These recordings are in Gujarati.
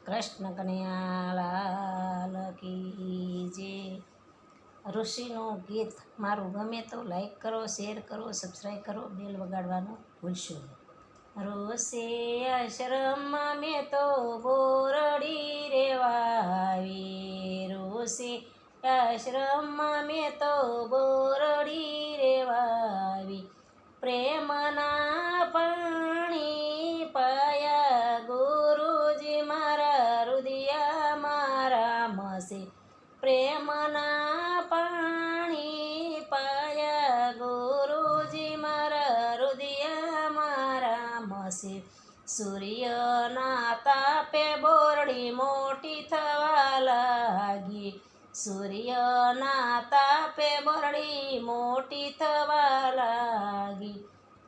કૃષ્ણ કનૈયાલાલ કી જય. ઋષિનું ગીત મારું ગમે તો લાઈક કરો, શેર કરો, સબસ્ક્રાઈબ કરો, બેલ વગાડવાનું ભૂલશો નહીં. ઋષિ આશ્રમમાં મેં તો બોરડી રેવાવી, ઋષિ આશ્રમમાં મેં તો બોરડી રેવાવી, પ્રેમના પાણી પાયા ગુરુજી મારા રુદિયામાં રામસે, પ્રેમના પાણી પાયા ગુરુજી મારા રુદિયામાં રામસે. સૂર્યના તાપે બોરડી મોટી થવા લાગી, સૂર્યના તાપે બોરડી મોટી થવા લાગી,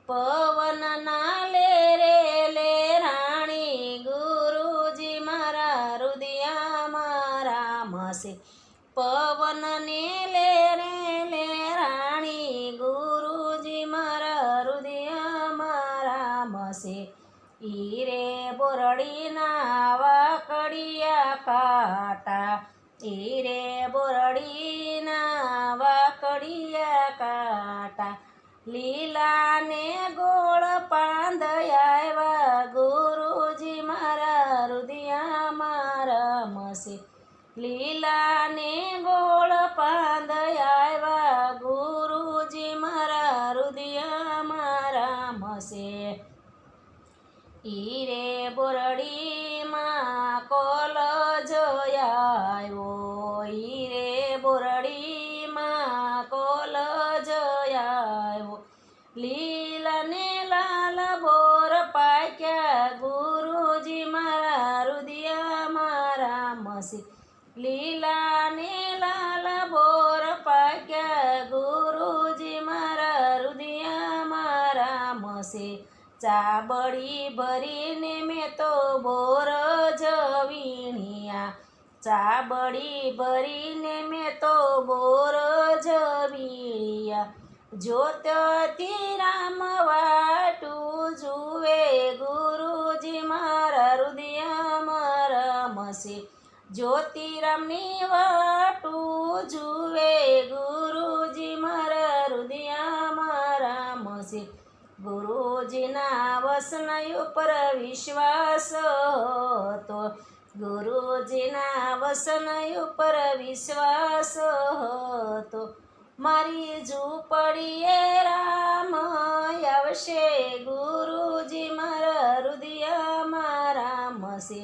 પવનના લેરે લેરાણી ગુરુજી મારા રુદિયામાં રામસે, પવનને લેરે લેરાણી ગુરુજી મારા રુદિયામાં રામસે. ઈરે બોરડીના વાકડિયા કાંટા, ઈરે બોરડીના વાકડિયા કાંટા, લીલા ને ગોળ પાંદયા ગુરુજી મારા રુદિયામાં રામસે, લીલા ને ગોળ પાંદયા ગુરુજી મારા રુદિયામાં રામસે. ઈરે બોરડીમાં કોલ જોયાયો, ઈરે બોરડીમાં કોલ જોયાયો, લીલા ને લાલ બોર પાક્યા ગુરુજી મારા રુદિયામાં રામસે, લીલા ને લાલ બોર પાક્યા ગુરુજી મારા રુદિયામાં રામસે. ચાબડી ભરીને મેં તો બોર જવીણ્યા, ચાબડી ભરીને મેં તો બોર જવીણ્યા, જોતથી રામ વાટું જુએ ગુરુજી મારા રુદિયામાં રામસે, જ્યોતિરામની વાટું જુએ ગુરુજી મારા રુદિયામાં રામસે. ગુરુજીના વસન ઉપર વિશ્વાસ હતો, ગુરુજીના વસન ઉપર વિશ્વાસ હતો, મારી ઝૂંપડીએ રામ આવશે ગુરુજી મારા રુદિયામાં રામસે,